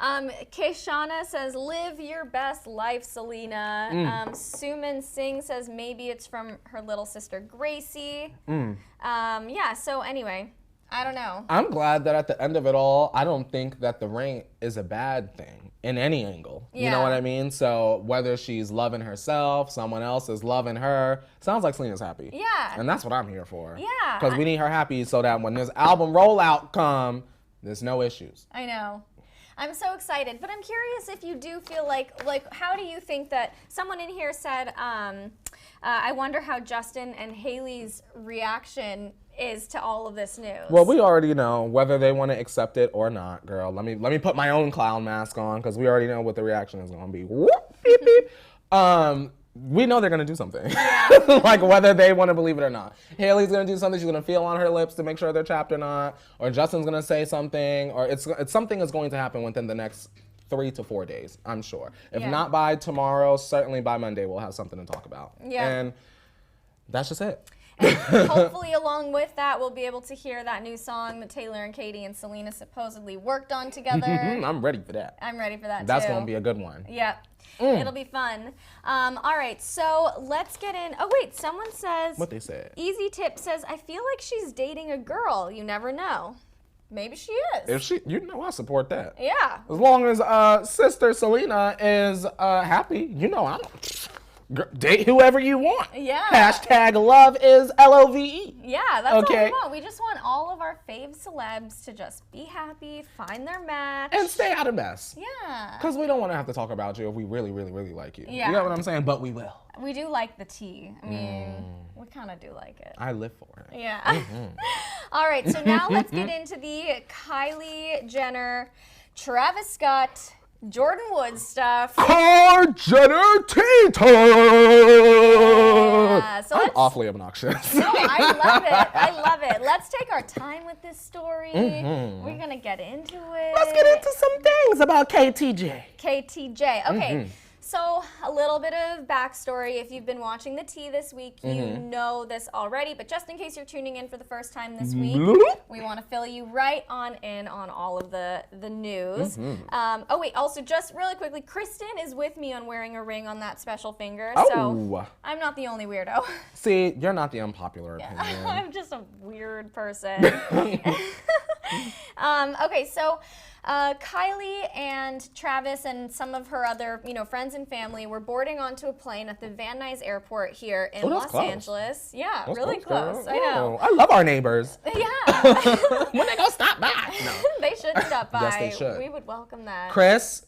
Keshana says, live your best life, Selena. Suman Singh says maybe it's from her little sister, Gracie. Yeah, so anyway, I don't know. I'm glad that at the end of it all, I don't think that the ring is a bad thing in any angle. You know Yeah. what I mean? So whether she's loving herself, someone else is loving her, sounds like Selena's happy. Yeah. And that's what I'm here for. Yeah. Because we need her happy so that when this album rollout come, there's no issues. I know. I'm so excited, but I'm curious if you do feel like how do you think that someone in here said, I wonder how Justin and Haley's reaction is to all of this news. Well, we already know whether they want to accept it or not, girl. Let me put my own clown mask on because we already know what the reaction is going to be. Whoop, beep, beep. We know they're going to do something. Yeah. Like whether they want to believe it or not. Haley's going to do something. She's going to feel on her lips to make sure they're chapped or not. Or Justin's going to say something. Or it's something is going to happen within the next 3 to 4 days, I'm sure. If not by tomorrow, certainly by Monday, we'll have something to talk about. Yeah. And that's just it. And hopefully along with that, we'll be able to hear that new song that Taylor and Katy and Selena supposedly worked on together. I'm ready for that. I'm ready for that too. That's going to be a good one. Yep. It'll be fun. All right, so let's get in. Oh, wait, someone says. What they said. Easy Tip says, I feel like she's dating a girl. You never know. Maybe she is. If she, I support that. Yeah. As long as sister Selena is happy, I'm date whoever you want. Yeah. Hashtag love is LOVE. Yeah, that's all Okay. we want. We just want all of our fave celebs to just be happy, find their match. And stay out of mess. Yeah. Because we don't want to have to talk about you if we really, really, really like you. Yeah. You know what I'm saying? But we will. We do like the tea. I mean, we kind of do like it. I live for it. Yeah. All right, so now let's get into the Kylie Jenner, Travis Scott, Jordyn Woods stuff. Car Jenner Tita! So I'm awfully obnoxious. No, I love it. I love it. Let's take our time with this story. We're going to get into it. Let's get into some things about KTJ. KTJ. Okay. So a little bit of backstory. If you've been watching the tea this week, you know this already. But just in case you're tuning in for the first time this week, we want to fill you right on in on all of the news. Oh wait, also just really quickly, Kristen is with me on wearing a ring on that special finger. So I'm not the only weirdo. See, you're not the unpopular opinion. I'm just a weird person. Okay, so Kylie and Travis and some of her other, friends and family were boarding onto a plane at the Van Nuys Airport here in Los Angeles. Yeah, That's really close. I know. I love our neighbors. Yeah. When they go stop by. No. They should stop by. Yes, they should. We would welcome that. Chris,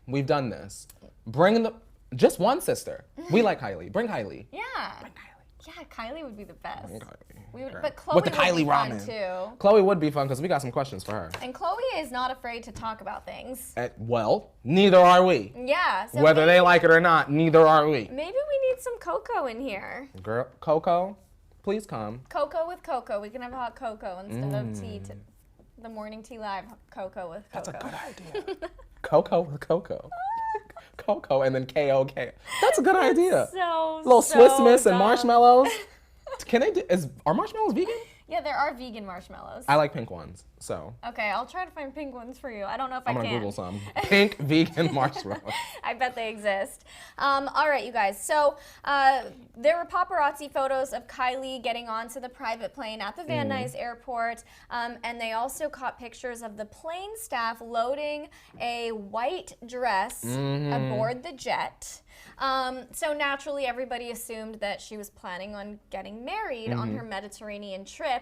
we've done this. Bring just one sister. We like Kylie. Bring Kylie. Yeah. Bring Kylie. Yeah, Kylie would be the best. Bring Kylie. We would, Girl. but Chloe With the would Kylie be fun ramen. too. Chloe would be fun because we got some questions for her. And Chloe is not afraid to talk about things. Well, neither are we. Yeah. So Whether they like it or not, neither are we. maybe we need some cocoa in here. Girl, Coco, please come. Cocoa with cocoa. We can have hot cocoa instead of tea. The morning tea live cocoa with cocoa. That's a good idea. Coco with Coco. Coco and then K-O-K. That's a good idea. So Little Swiss Miss and dumb. marshmallows. Are marshmallows vegan? Yeah, there are vegan marshmallows. I like pink ones, so Okay, I'll try to find pink ones for you. I don't know if I'm I gonna can. Google some. Pink vegan marshmallows. I bet they exist. All right, you guys. So there were paparazzi photos of Kylie getting onto the private plane at the Van Nuys Airport, and they also caught pictures of the plane staff loading a white dress aboard the jet. So naturally, everybody assumed that she was planning on getting married on her Mediterranean trip.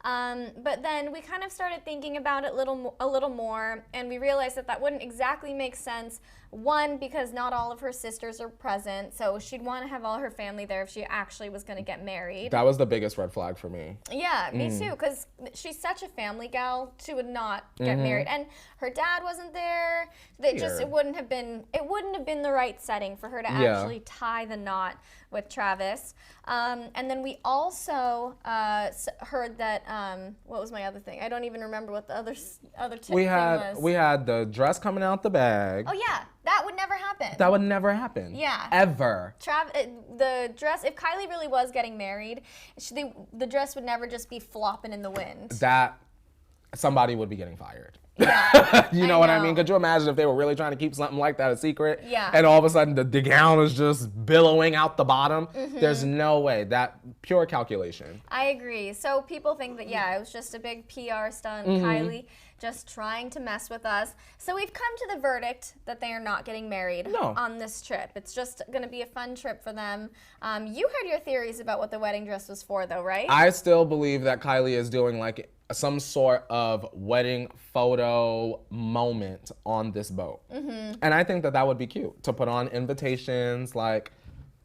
But then we kind of started thinking about it a little more, and we realized that wouldn't exactly make sense. One, because not all of her sisters are present, so she'd want to have all her family there if she actually was going to get married. That was the biggest red flag for me. Yeah, me too, because she's such a family gal. She would not get married, and her dad wasn't there. It wouldn't have been the right setting for her to actually tie the knot with Travis. And then we also heard that what was my other thing? I don't even remember what the other tip thing was. We had the dress coming out the bag. Oh yeah, that would never happen. That would never happen. Yeah. Ever. The dress, if Kylie really was getting married, the dress would never just be flopping in the wind. That somebody would be getting fired. Yeah. You know what I mean? Could you imagine if they were really trying to keep something like that a secret? Yeah. And all of a sudden the gown is just billowing out the bottom? There's no way. That pure calculation. I agree. So people think that, it was just a big PR stunt, Kylie just trying to mess with us. So we've come to the verdict that they are not getting married on this trip. It's just going to be a fun trip for them. You had your theories about what the wedding dress was for, though, right? I still believe that Kylie is doing like some sort of wedding photo moment on this boat. And I think that would be cute to put on invitations like,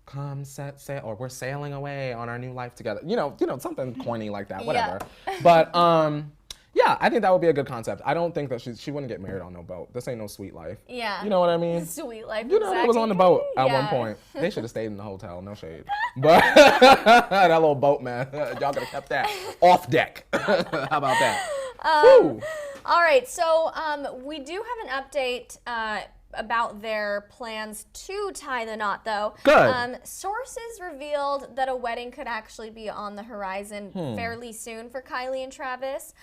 come sail, or we're sailing away on our new life together. You know, something corny like that, whatever. But yeah, I think that would be a good concept. I don't think that she wouldn't get married on no boat. This ain't no sweet life. Yeah. You know what I mean? Sweet life, You know, exactly. it was on the boat at one point. They should have stayed in the hotel, no shade. But that little boat, man, y'all could have kept that off deck. How about that? Woo. All right, so we do have an update about their plans to tie the knot, though. Good. Sources revealed that a wedding could actually be on the horizon fairly soon for Kylie and Travis.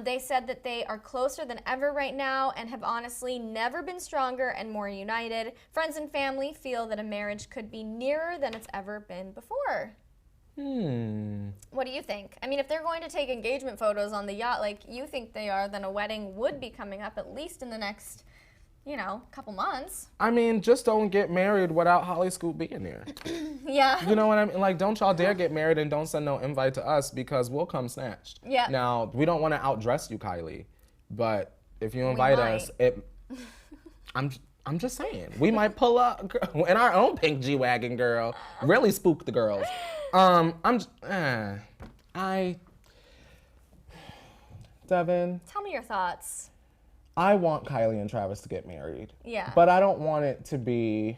They said that they are closer than ever right now and have honestly never been stronger and more united. Friends and family feel that a marriage could be nearer than it's ever been before. What do you think? I mean, if they're going to take engagement photos on the yacht like you think they are, then a wedding would be coming up at least in the next, couple months. I mean, just don't get married without Hollyscoop being there. Yeah. You know what I mean? Like, don't y'all dare get married and don't send no invite to us because we'll come snatched. Yeah. Now, we don't want to outdress you, Kylie, but if you invite us, I'm just saying, we might pull up in our own pink G-Wagon, girl. Really spook the girls. Devin. Tell me your thoughts. I want Kylie and Travis to get married. Yeah. But I don't want it to be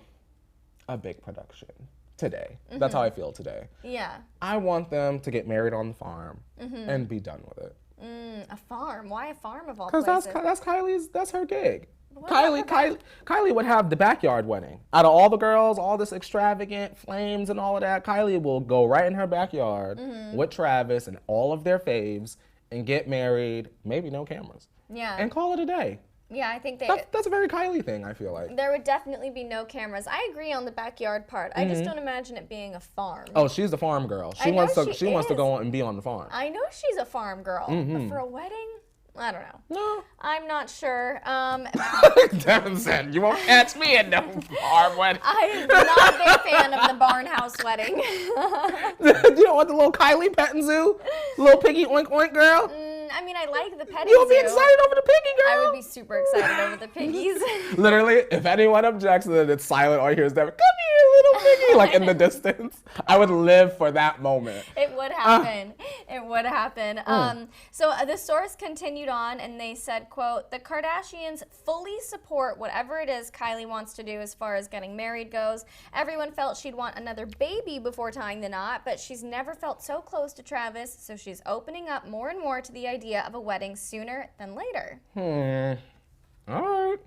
a big production today. That's how I feel today. Yeah. I want them to get married on the farm and be done with it. A farm? Why a farm of all places? Because that's her gig. Kylie would have the backyard wedding. Out of all the girls, all this extravagant flames and all of that, Kylie will go right in her backyard with Travis and all of their faves and get married, maybe no cameras. Yeah. And call it a day. Yeah, I think that's a very Kylie thing, I feel like. There would definitely be no cameras. I agree on the backyard part. I just don't imagine it being a farm. Oh, she's the farm girl. She wants to go and be on the farm. I know she's a farm girl, but for a wedding, I don't know. No. I'm not sure. Devin said, you won't catch me at no farm wedding. I'm not a big fan of the barn house wedding. You don't want the little Kylie petting zoo? Little piggy oink oink girl? I mean, I like the petting You'll be zoo. excited over the piggy, girl. I would be super excited over the piggies. Literally, if anyone objects and it's silent, all you hear is Devin, come here, little piggy, like in the distance. I would live for that moment. It would happen. It would happen. So the source continued on and they said, quote, the Kardashians fully support whatever it is Kylie wants to do as far as getting married goes. Everyone felt she'd want another baby before tying the knot, but she's never felt so close to Travis, so she's opening up more and more to the idea of a wedding sooner than later. All right.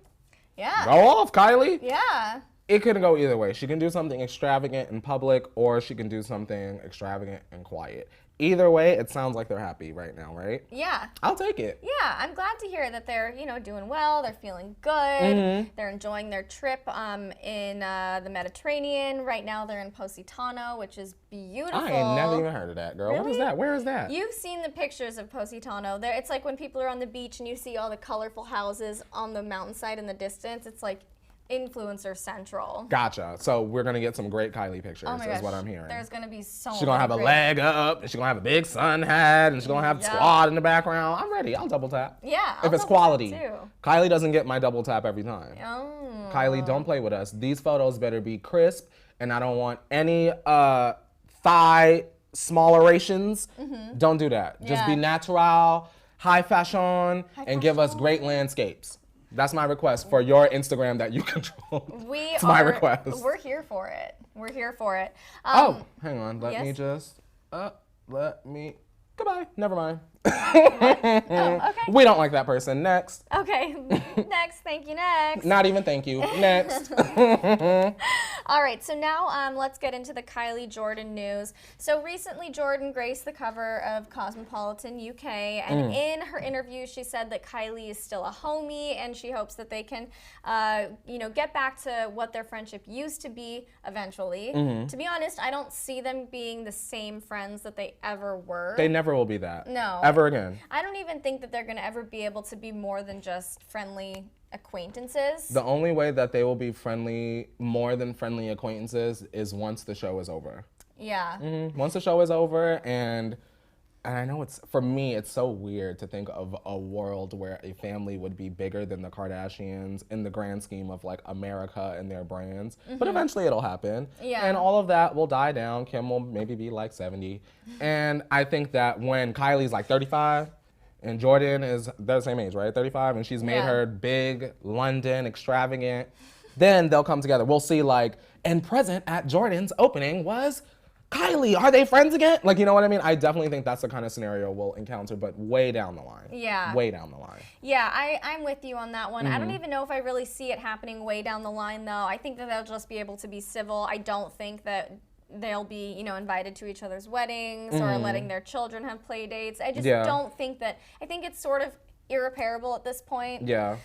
Yeah. Go off, Kylie. Yeah. It could go either way. She can do something extravagant in public, or she can do something extravagant and quiet. Either way, it sounds like they're happy right now, right? Yeah. I'll take it. Yeah, I'm glad to hear that they're, doing well. They're feeling good. They're enjoying their trip in the Mediterranean. Right now, they're in Positano, which is beautiful. I ain't never even heard of that, girl. Really? What is that? Where is that? You've seen the pictures of Positano. It's like when people are on the beach and you see all the colorful houses on the mountainside in the distance. It's like influencer central. Gotcha. So we're gonna get some great Kylie pictures, Oh my gosh. is what I'm hearing. There's gonna be so She's gonna have a leg up, and she's gonna have a big sun hat, and she's gonna have squad in the background. I'm ready. I'll double tap. Yeah, if it's quality. Kylie doesn't get my double tap every time. Oh. Kylie, don't play with us. These photos better be crisp, and I don't want any thigh smallerations. Don't do that. Just be natural, high fashion, and give us great landscapes. That's my request for your Instagram that you control. It's my request. We're here for it. We're here for it. Hang on. Let me just. Goodbye. Never mind. Okay. We don't like that person. Next. Okay. Next. Thank you. Next. Not even thank you. Next. All right. So now let's get into the Kylie Jordyn news. So recently, Jordyn graced the cover of Cosmopolitan UK, and in her interview, she said that Kylie is still a homie, and she hopes that they can, get back to what their friendship used to be eventually. To be honest, I don't see them being the same friends that they ever were. They never will be that. No. Ever again. I don't even think that they're going to ever be able to be more than just friendly acquaintances. The only way that they will be friendly, more than friendly acquaintances, is once the show is over. Yeah. Once the show is over, and I know for me, it's so weird to think of a world where a family would be bigger than the Kardashians in the grand scheme of like America and their brands. But eventually it'll happen. Yeah. And all of that will die down. Kim will maybe be like 70. And I think that when Kylie's like 35 and Jordyn is, they're the same age, right? 35, and she's made her big, London, extravagant, then they'll come together. We'll see like, and present at Jordyn's opening was Kylie, are they friends again? Like, you know what I mean? I definitely think that's the kind of scenario we'll encounter, but way down the line. Yeah. Way down the line. Yeah, I'm with you on that one. I don't even know if I really see it happening way down the line, though. I think that they'll just be able to be civil. I don't think that they'll be, invited to each other's weddings or letting their children have play dates. I just don't think that. I think it's sort of irreparable at this point. Yeah.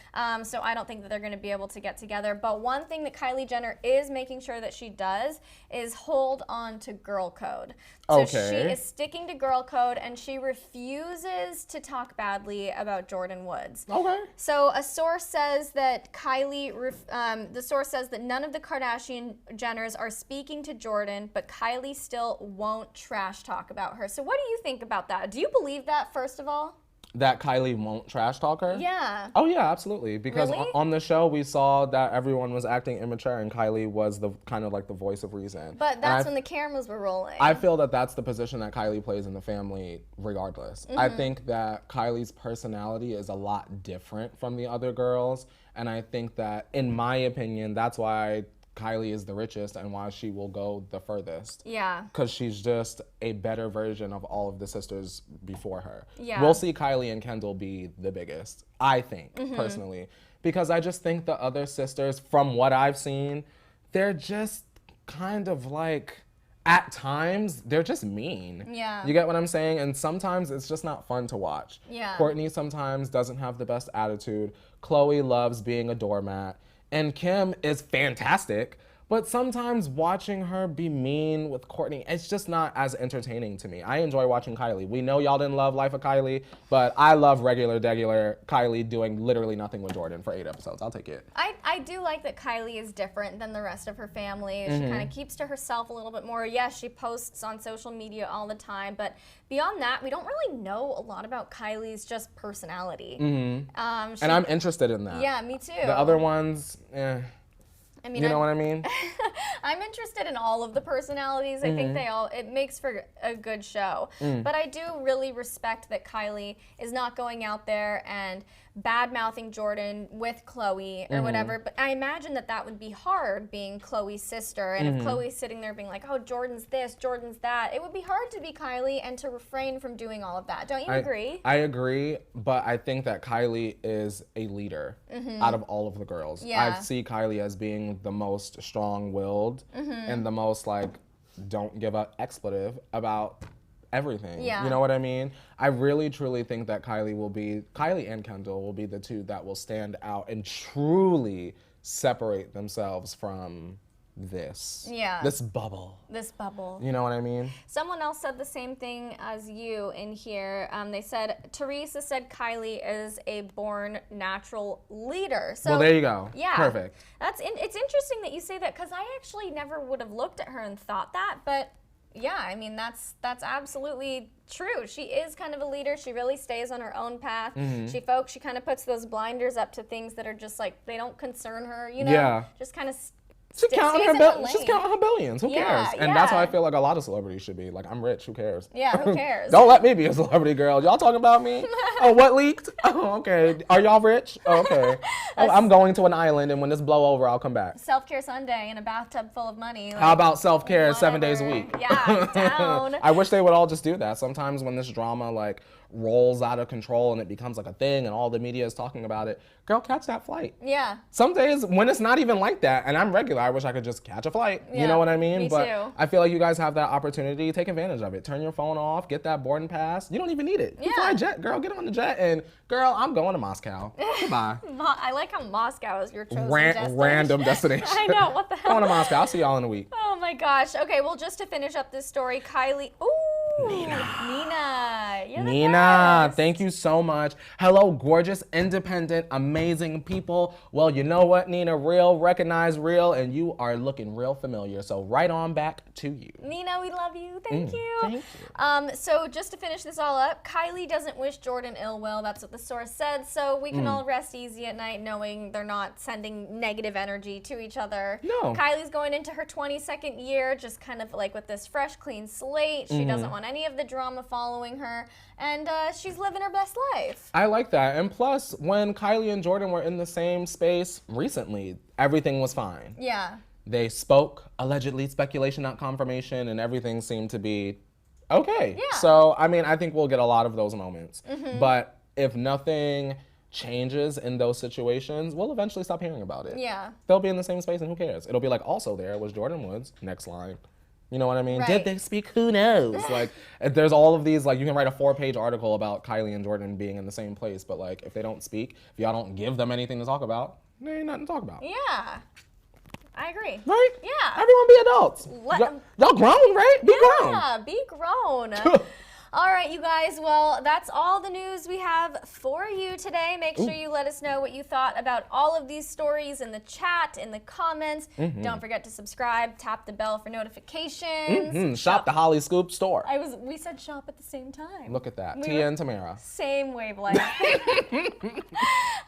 So I don't think that they're going to be able to get together. But one thing that Kylie Jenner is making sure that she does is hold on to girl code. So she is sticking to girl code, and she refuses to talk badly about Jordyn Woods. Okay. So a source says that the source says that none of the Kardashian Jenners are speaking to Jordyn, but Kylie still won't trash talk about her. So what do you think about that? Do you believe that, first of all? That Kylie won't trash talk her? Yeah. Oh yeah, absolutely. Because Really? on the show we saw that everyone was acting immature, and Kylie was the kind of like the voice of reason. But that's when the cameras were rolling. I feel that that's the position that Kylie plays in the family regardless. I think that Kylie's personality is a lot different from the other girls, and I think that, in my opinion, that's why Kylie is the richest and why she will go the furthest. Yeah. Because she's just a better version of all of the sisters before her. Yeah. We'll see Kylie and Kendall be the biggest, I think, personally. Because I just think the other sisters, from what I've seen, they're just kind of like, at times, they're just mean. Yeah. You get what I'm saying? And sometimes it's just not fun to watch. Yeah. Courtney sometimes doesn't have the best attitude. Chloe loves being a doormat. And Kim is fantastic, but sometimes watching her be mean with Courtney, it's just not as entertaining to me. I enjoy watching Kylie. We know y'all didn't love Life of Kylie, but I love regular Kylie doing literally nothing with Jordyn for 8 episodes. I'll take it. I do like that Kylie is different than the rest of her family. She kind of keeps to herself a little bit more. Yes, she posts on social media all the time, but beyond that, we don't really know a lot about Kylie's just personality. And I'm interested in that. Yeah, me too. The other ones, I mean, you know what I mean? I'm interested in all of the personalities. I think it makes for a good show. But I do really respect that Kylie is not going out there and bad-mouthing Jordyn with Chloe or whatever. But I imagine that would be hard, being Chloe's sister. And if Chloe's sitting there being like, oh, Jordyn's this, Jordyn's that, it would be hard to be Kylie and to refrain from doing all of that. Don't you agree? I agree, but I think that Kylie is a leader out of all of the girls. Yeah. I see Kylie as being the most strong-willed and the most like, don't give an expletive about everything. Yeah. You know what I mean? I really truly think that Kylie and Kendall will be the two that will stand out and truly separate themselves from this. Yeah. This bubble. This bubble. You know what I mean? Someone else said the same thing as you in here. They said, Teresa said Kylie is a born natural leader. So, well, there you go. Yeah. Perfect. It's interesting that you say that, because I actually never would have looked at her and thought that, but yeah, I mean, that's absolutely true. She is kind of a leader. She really stays on her own path. She kind of puts those blinders up to things that are just like, they don't concern her, you know? Yeah. Just kind of She's counting her billions. Who cares? And that's how I feel like a lot of celebrities should be. Like, I'm rich. Who cares? Yeah, who cares? Don't let me be a celebrity, girl. Y'all talking about me? Oh, what leaked? Oh, okay. Are y'all rich? Oh, okay. Oh, I'm going to an island, and when this blow over, I'll come back. Self-care Sunday in a bathtub full of money. Like, how about self-care 7 days a week? Yeah, down. I wish they would all just do that. Sometimes when this drama, like, rolls out of control and it becomes like a thing and all the media is talking about it, girl, catch that flight. Yeah. Some days when it's not even like that, and I'm regular, I wish I could just catch a flight. Yeah, you know what I mean? me But too. I feel like you guys have that opportunity. Take advantage of it. Turn your phone off. Get that boarding pass. You don't even need it. You fly a jet, girl. Get on the jet, and girl, I'm going to Moscow. Goodbye. I like how Moscow is your chosen destination. Random destination. I know. What the hell? Going to Moscow. I'll see y'all in a week. Oh my gosh. Okay, well, just to finish up this story, Kylie. Ooh. Nina. You're the Nina, best. thank you so much. Hello, gorgeous, independent, amazing people. Well, you know what, Nina? Real, recognize real, and you are looking real familiar. So right on back to you. Nina, we love you. Thank you. Thank you. So just to finish this all up, Kylie doesn't wish Jordyn ill will. That's what the source said. So we can all rest easy at night knowing they're not sending negative energy to each other. No. Kylie's going into her 22nd year, just kind of like with this fresh, clean slate. She doesn't want any of the drama following her, and she's living her best life. I like that. And plus, when Kylie and Jordyn were in the same space recently, everything was fine. Yeah. They spoke, allegedly, speculation, not confirmation, and everything seemed to be okay. Yeah. So, I mean, I think we'll get a lot of those moments. But if nothing changes in those situations, we'll eventually stop hearing about it. Yeah. They'll be in the same space, and who cares? It'll be like, also there was Jordyn Woods, next line. You know what I mean? Right. Did they speak? Who knows? Like, there's all of these, like, you can write a 4-page article about Kylie and Jordyn being in the same place, but, like, if they don't speak, if y'all don't give them anything to talk about, there ain't nothing to talk about. Yeah. I agree. Right? Yeah. Everyone be adults. Y'all grown, right? Be grown. Yeah, be grown. All right, you guys. Well, that's all the news we have for you today. Make sure you let us know what you thought about all of these stories in the chat, in the comments. Don't forget to subscribe, tap the bell for notifications. Shop the Hollyscoop store. We said shop at the same time. Look at that. We Tia were- and Tamara. Same wavelength.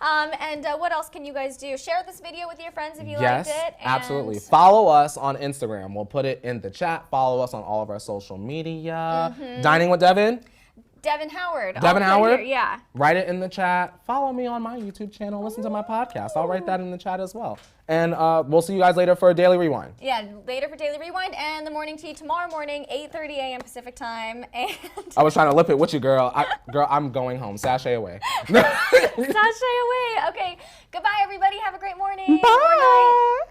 And what else can you guys do? Share this video with your friends if you liked it. And Absolutely. Follow us on Instagram. We'll put it in the chat. Follow us on all of our social media. Dining with Devin. Devin Howard. Devin I'll put Howard? here, yeah. Write it in the chat. Follow me on my YouTube channel. Listen to my podcast. I'll write that in the chat as well. And we'll see you guys later for a Daily Rewind. Yeah, later for Daily Rewind and the morning tea tomorrow morning, 8:30 a.m. Pacific time. And I was trying to lip it with you, girl. Girl, I'm going home. Sashay away. sashay away. Okay, goodbye, everybody. Have a great morning. Bye. Or night.